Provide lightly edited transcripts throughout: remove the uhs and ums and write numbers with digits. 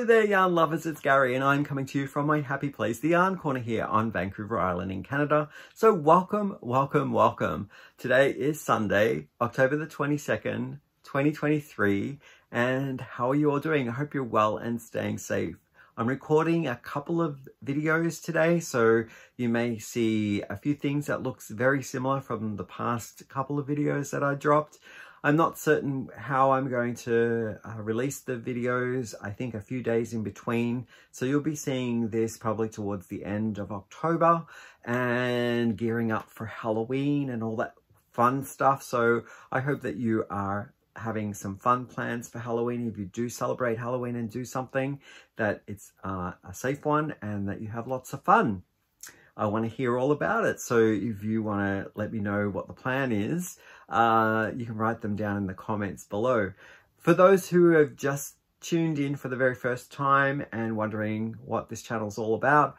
there, yarn lovers, it's Gary and I'm coming to you from my happy place, the Yarn Corner here on Vancouver Island in Canada. So welcome, welcome, welcome. Today is Sunday, October the 22nd, 2023, and how are you all doing? I hope you're well and staying safe. I'm recording a couple of videos today, so you may see a few things that looks very similar from the past couple of videos that I dropped. I'm not certain how I'm going to release the videos, I think a few days in between. So you'll be seeing this probably towards the end of October and gearing up for Halloween and all that fun stuff. So I hope that you are having some fun plans for Halloween. If you do celebrate Halloween and do something, that it's a safe one and that you have lots of fun. I want to hear all about it. So if you want to let me know what the plan is, you can write them down in the comments below. For those who have just tuned in for the very first time and wondering what this channel is all about,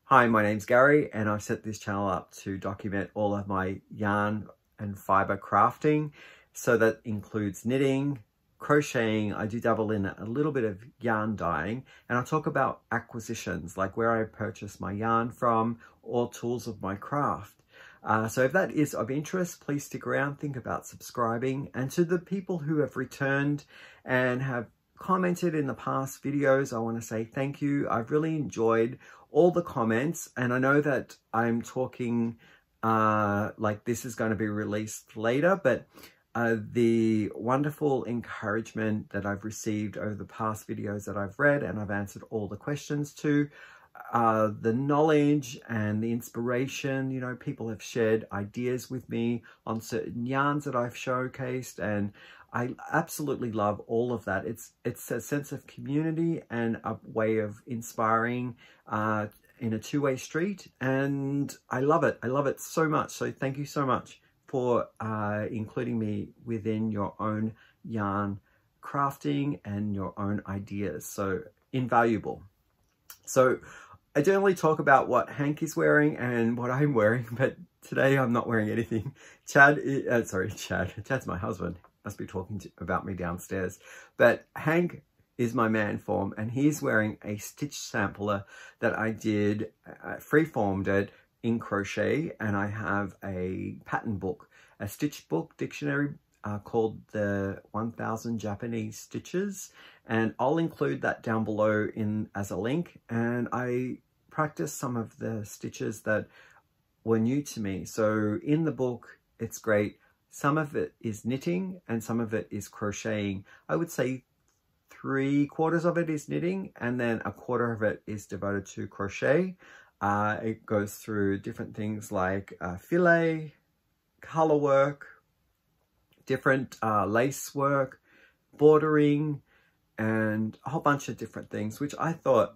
hi, my name's Gary and I've set this channel up to document all of my yarn and fiber crafting. So that includes knitting, crocheting. I do dabble in a little bit of yarn dyeing, and I'll talk about acquisitions, like where I purchase my yarn from or tools of my craft. So if that is of interest, please stick around, think about subscribing. And to the people who have returned and have commented in the past videos, I want to say thank you. I've really enjoyed all the comments, and I know that I'm talking like this is going to be released later, but the wonderful encouragement that I've received over the past videos that I've read and I've answered all the questions to, the knowledge and the inspiration, you know, people have shared ideas with me on certain yarns that I've showcased, and I absolutely love all of that. It's a sense of community and a way of inspiring in a two-way street, and I love it. I love it so much. So thank you so much for including me within your own yarn crafting and your own ideas. So invaluable. So I generally talk about what Hank is wearing and what I'm wearing, but today I'm not wearing anything. Chad's my husband, must be talking about me downstairs. But Hank is my man form, and he's wearing a stitch sampler that I did, freeformed it in crochet, and I have a pattern book, a stitch book dictionary called the 1000 Japanese Stitches, and I'll include that down below as a link. And I practiced some of the stitches that were new to me. So in the book, it's great. Some of it is knitting and some of it is crocheting. I would say 3/4 of it is knitting, and then 1/4 of it is devoted to crochet. It goes through different things like filet, color work, different lace work, bordering, and a whole bunch of different things, which I thought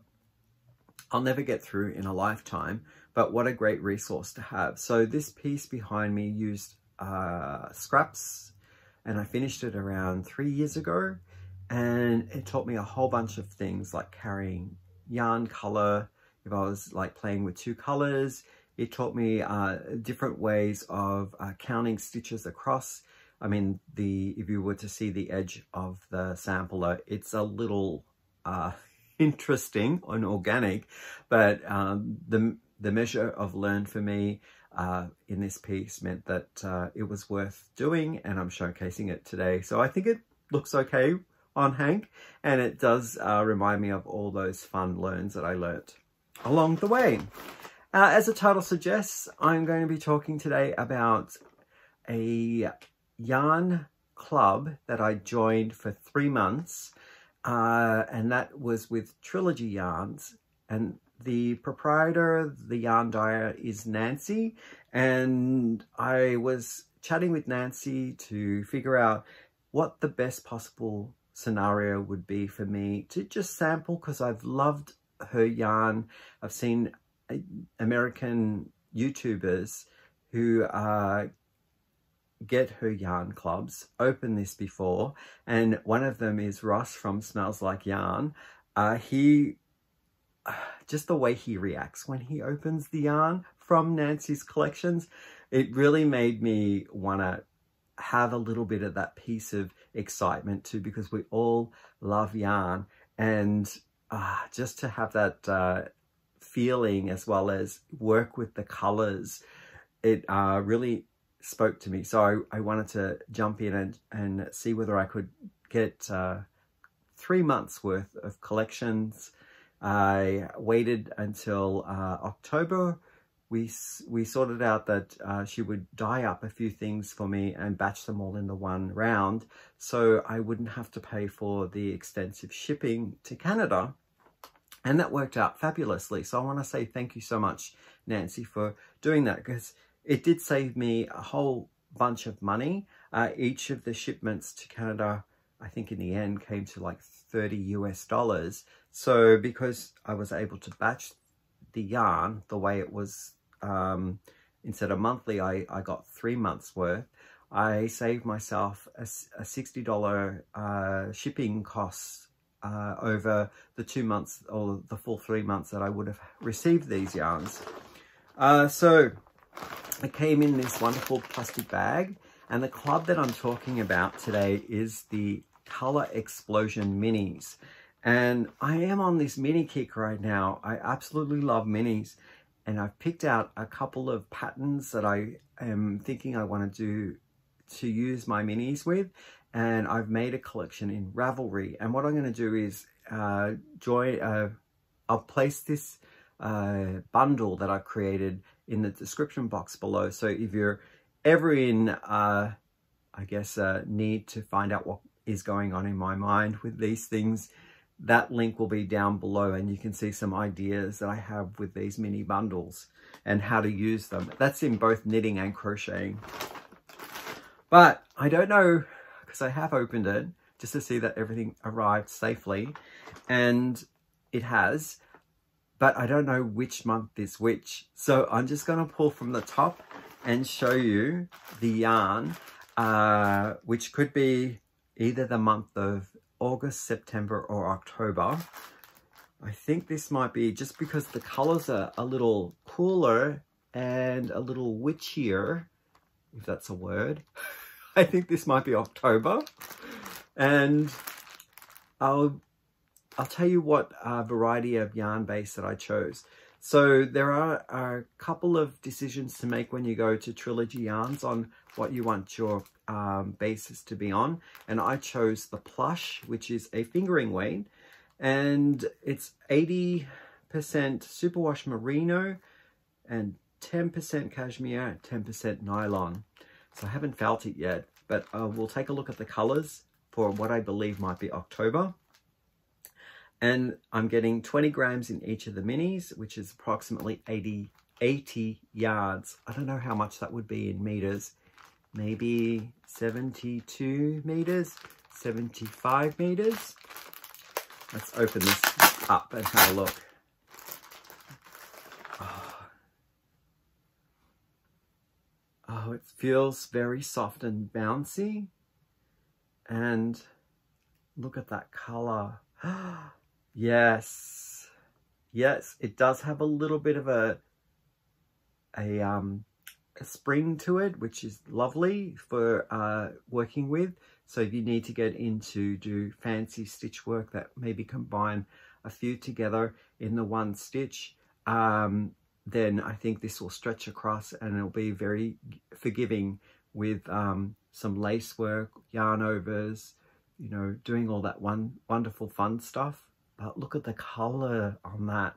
I'll never get through in a lifetime, but what a great resource to have. So this piece behind me used scraps, and I finished it around 3 years ago, and it taught me a whole bunch of things like carrying yarn color. If I was like playing with two colors, it taught me different ways of counting stitches across. I mean, if you were to see the edge of the sampler, it's a little interesting and organic, but the measure of learn for me in this piece meant that it was worth doing, and I'm showcasing it today. So I think it looks okay on Hank, and it does remind me of all those fun learns that I learnt along the way. As the title suggests, I'm going to be talking today about a yarn club that I joined for 3 months, and that was with Trilogy yarns, and the proprietor, the yarn dyer, is Nancy, and I was chatting with Nancy to figure out what the best possible scenario would be for me to just sample, because I've loved her yarn. I've seen American YouTubers who get her yarn clubs open this before, and one of them is Ross from Smells Like Yarn. Just the way he reacts when he opens the yarn from Nancy's collections, it really made me want to have a little bit of that piece of excitement too, because we all love yarn, and just to have that feeling as well as work with the colors, it really spoke to me. So I wanted to jump in and see whether I could get 3 months worth of collections. I waited until October. We sorted out that she would dye up a few things for me and batch them all into one round, so I wouldn't have to pay for the extensive shipping to Canada. And that worked out fabulously. So I want to say thank you so much, Nancy, for doing that, because it did save me a whole bunch of money. Each of the shipments to Canada, I think in the end, came to like $30 US. So because I was able to batch the yarn the way it was, instead of monthly, I got 3 months worth. I saved myself a $60 shipping costs over the 2 months or the full 3 months that I would have received these yarns. So it came in this wonderful plastic bag, and the club that I'm talking about today is the Color Explosion Minis. And I am on this mini kick right now. I absolutely love minis, and I've picked out a couple of patterns that I am thinking I want to use my minis with. And I've made a collection in Ravelry, and what I'm going to do is I'll place this bundle that I created in the description box below. So if you're ever in I guess need to find out what is going on in my mind with these things, that link will be down below, and you can see some ideas that I have with these mini bundles and how to use them. That's in both knitting and crocheting. But I don't know, because I have opened it just to see that everything arrived safely, and it has, but I don't know which month is which. So I'm just going to pull from the top and show you the yarn, which could be either the month of August, September, or October. I think this might be, just because the colors are a little cooler and a little witchier, if that's a word. I think this might be October, and I'll tell you what variety of yarn base that I chose. So there are a couple of decisions to make when you go to Trilogy yarns on what you want your bases to be on, and I chose the plush, which is a fingering weight, and it's 80% superwash merino and 10% cashmere, 10% nylon. So I haven't felt it yet, but we'll take a look at the colors for what I believe might be October. And I'm getting 20 grams in each of the minis, which is approximately 80 yards. I don't know how much that would be in meters. Maybe 72 meters, 75 meters. Let's open this up and have a look. Oh, it feels very soft and bouncy. And look at that color. Yes. Yes, it does have a little bit of a spring to it, which is lovely for working with. So if you need to get into do fancy stitch work that maybe combine a few together in the one stitch, then I think this will stretch across and it'll be very forgiving with some lace work, yarn overs, you know, doing all that wonderful fun stuff. But look at the color on that.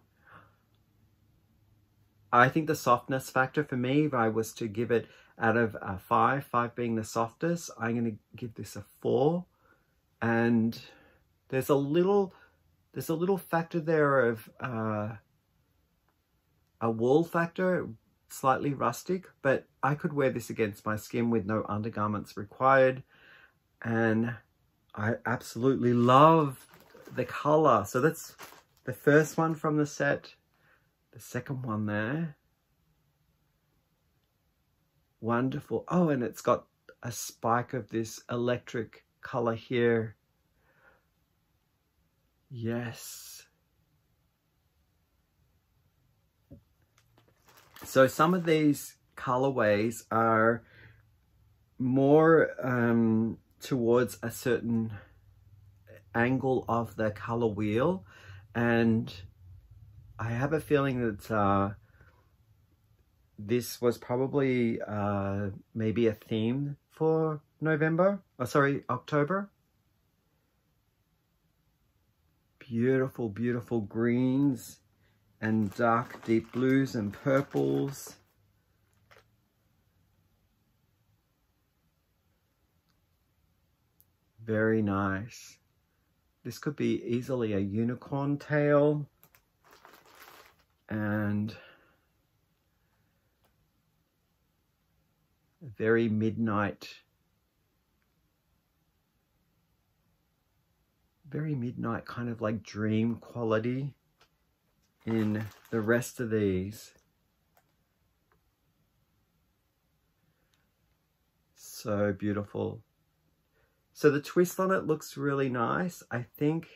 I think the softness factor for me, if I was to give it out of 5 being the softest, I'm going to give this a 4. And there's a little factor there of a wool factor, slightly rustic, but I could wear this against my skin with no undergarments required. And I absolutely love the color. So that's the first one from the set. The second one there. Wonderful. Oh, and it's got a spike of this electric color here. Yes. So some of these colorways are more towards a certain angle of the color wheel, And I have a feeling that this was probably maybe a theme for October. Beautiful, beautiful greens and dark deep blues and purples. Very nice. This could be easily a unicorn tail. And a very midnight kind of like dream quality in the rest of these. So beautiful. So the twist on it looks really nice. I think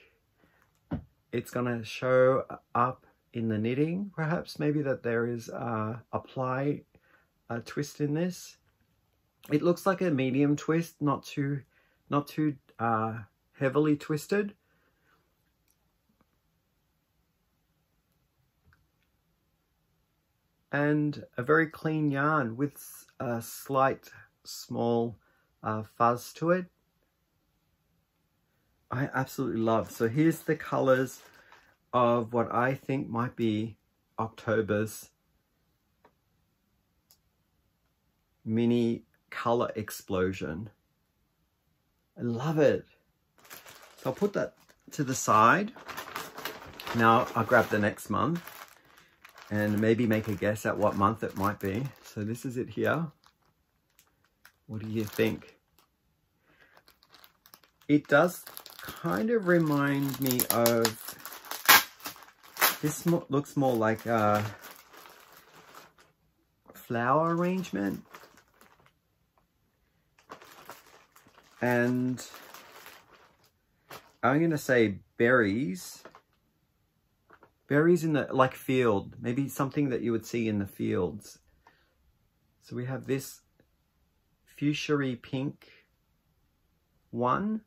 it's gonna show up in the knitting, perhaps, maybe that there is a twist in this. It looks like a medium twist, not too heavily twisted. And a very clean yarn with a slight small fuzz to it. I absolutely love. So here's the colors of what I think might be October's mini color explosion. I love it. So I'll put that to the side. Now I'll grab the next month and maybe make a guess at what month it might be. So this is it here. What do you think? It does kind of remind me of, this looks more like a flower arrangement. And I'm going to say berries. Berries in the, like, field. Maybe something that you would see in the fields. So we have this fuchsia pink one.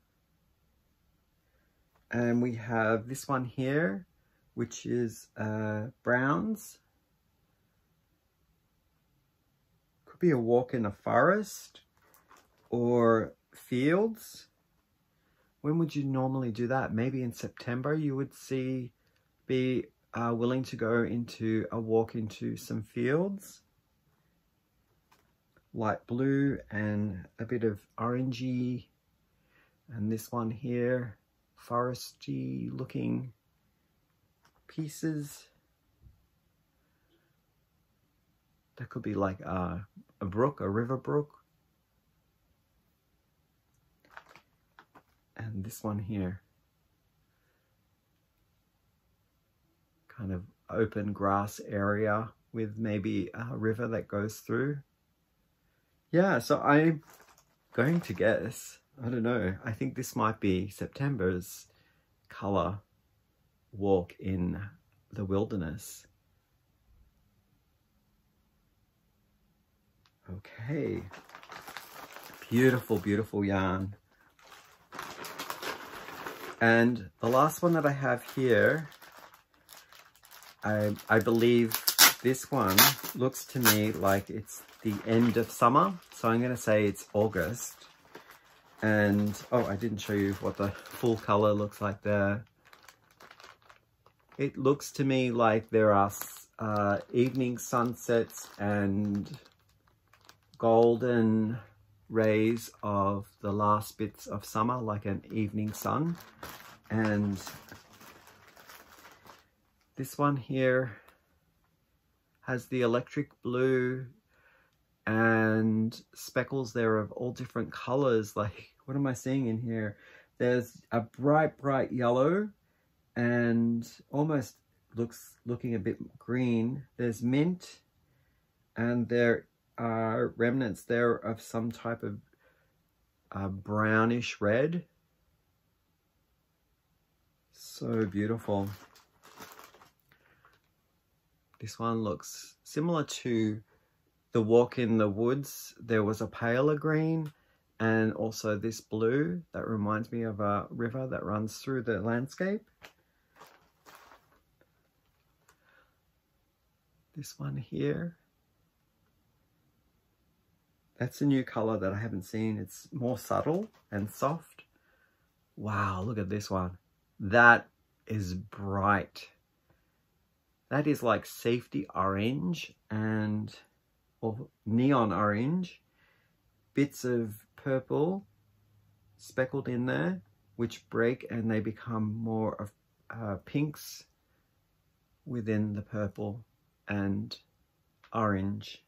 And we have this one here, which is browns. Could be a walk in a forest or fields. When would you normally do that? Maybe in September you would be willing to go into a walk into some fields. Light blue and a bit of orangey. And this one here, foresty looking pieces. That could be like a brook, a river brook. And this one here, kind of open grass area with maybe a river that goes through. Yeah, so I'm going to guess, I don't know, I think this might be September's color walk in the wilderness. Okay, beautiful, beautiful yarn. And the last one that I have here, I believe this one looks to me like it's the end of summer. So I'm going to say it's August. And, oh, I didn't show you what the full color looks like there. It looks to me like there are evening sunsets and golden rays of the last bits of summer, like an evening sun. And this one here has the electric blue and speckles there of all different colors. Like, what am I seeing in here? There's a bright, bright yellow and almost looking a bit green. There's mint, and there are remnants there of some type of brownish red. So beautiful. This one looks similar to the walk in the woods. There was a paler green and also this blue that reminds me of a river that runs through the landscape. This one here. That's a new color that I haven't seen. It's more subtle and soft. Wow, look at this one. That is bright. That is like safety orange and or neon orange. Bits of purple speckled in there, which break and they become more of pinks within the purple and orange.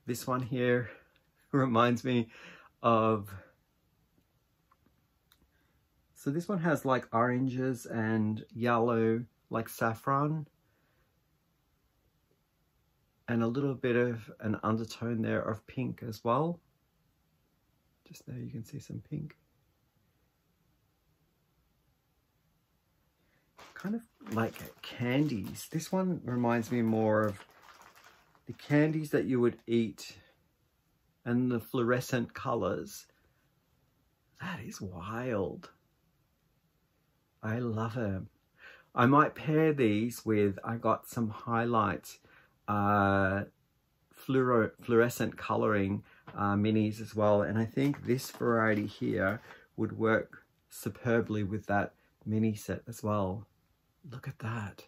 This one here reminds me of, so this one has like oranges and yellow, like saffron, and a little bit of an undertone there of pink as well. Just there you can see some pink. Kind of like candies. This one reminds me more of the candies that you would eat and the fluorescent colors. That is wild. I love them. I might pair these with, I got some highlight fluorescent coloring minis as well, and I think this variety here would work superbly with that mini set as well. Look at that.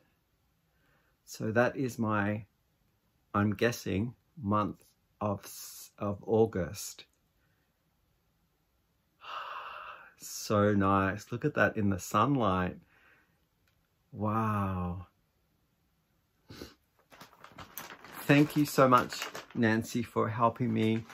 So that is my, I'm guessing, month of August. So nice. Look at that in the sunlight. Wow. Thank you so much, Nancy, for helping me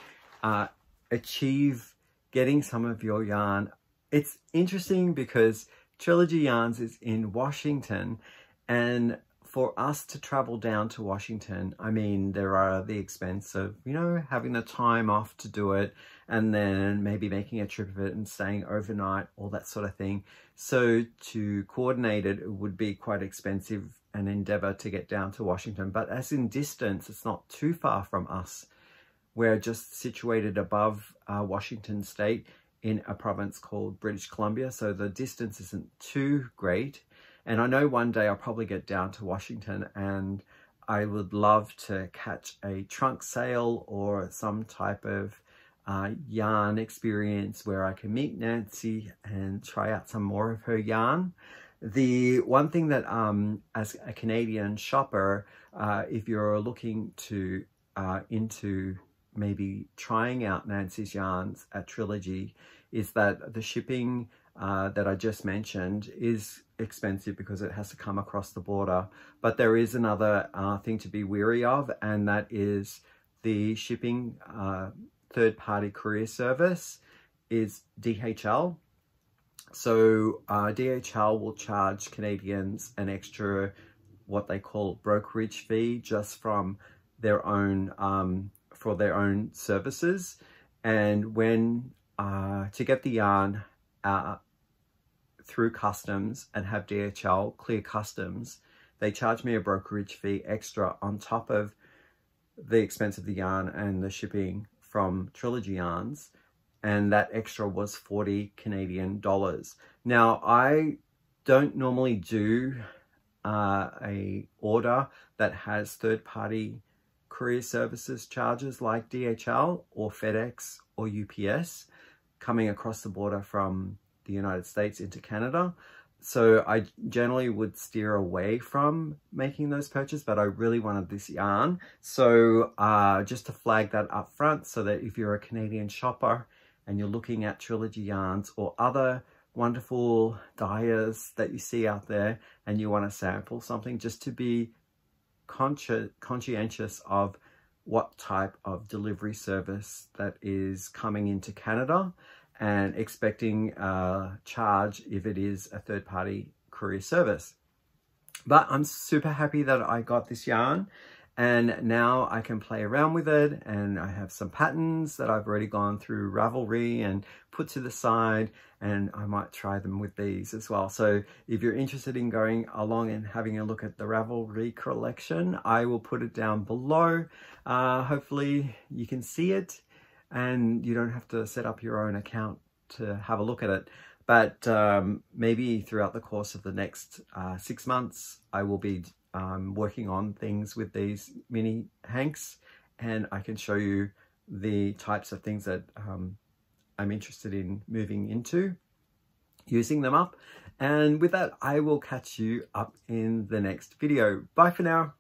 achieve getting some of your yarn. It's interesting because Trilogy Yarns is in Washington, and for us to travel down to Washington, I mean, there are the expense of, you know, having the time off to do it, and then maybe making a trip of it and staying overnight, all that sort of thing. So to coordinate it, it would be quite expensive an endeavor to get down to Washington. But as in distance, it's not too far from us. We're just situated above Washington State in a province called British Columbia, so the distance isn't too great. And I know one day I'll probably get down to Washington, and I would love to catch a trunk sale or some type of yarn experience where I can meet Nancy and try out some more of her yarn. The one thing that as a Canadian shopper, if you're looking to into maybe trying out Nancy's yarns at Trilogy, is that the shipping that I just mentioned is expensive because it has to come across the border. But there is another thing to be wary of, and that is the shipping third-party courier service is DHL. So DHL will charge Canadians an extra, what they call brokerage fee, just from their own for their own services. And when to get the yarn through customs and have DHL clear customs, they charge me a brokerage fee extra on top of the expense of the yarn and the shipping from Trilogy Yarns, and that extra was 40 Canadian dollars. Now, I don't normally do a order that has third-party courier services charges like DHL or FedEx or UPS coming across the border from the United States into Canada. So I generally would steer away from making those purchases, but I really wanted this yarn. So just to flag that up front, so that if you're a Canadian shopper and you're looking at Trilogy Yarns or other wonderful dyers that you see out there and you want to sample something, just to be conscientious of what type of delivery service that is coming into Canada, and expecting a charge if it is a third-party courier service. But I'm super happy that I got this yarn, and now I can play around with it, and I have some patterns that I've already gone through Ravelry and put to the side, and I might try them with these as well. So if you're interested in going along and having a look at the Ravelry collection, I will put it down below. Hopefully you can see it and you don't have to set up your own account to have a look at it. But maybe throughout the course of the next 6 months, I will be I'm working on things with these mini hanks, and I can show you the types of things that I'm interested in moving into, using them up. And with that, I will catch you up in the next video. Bye for now.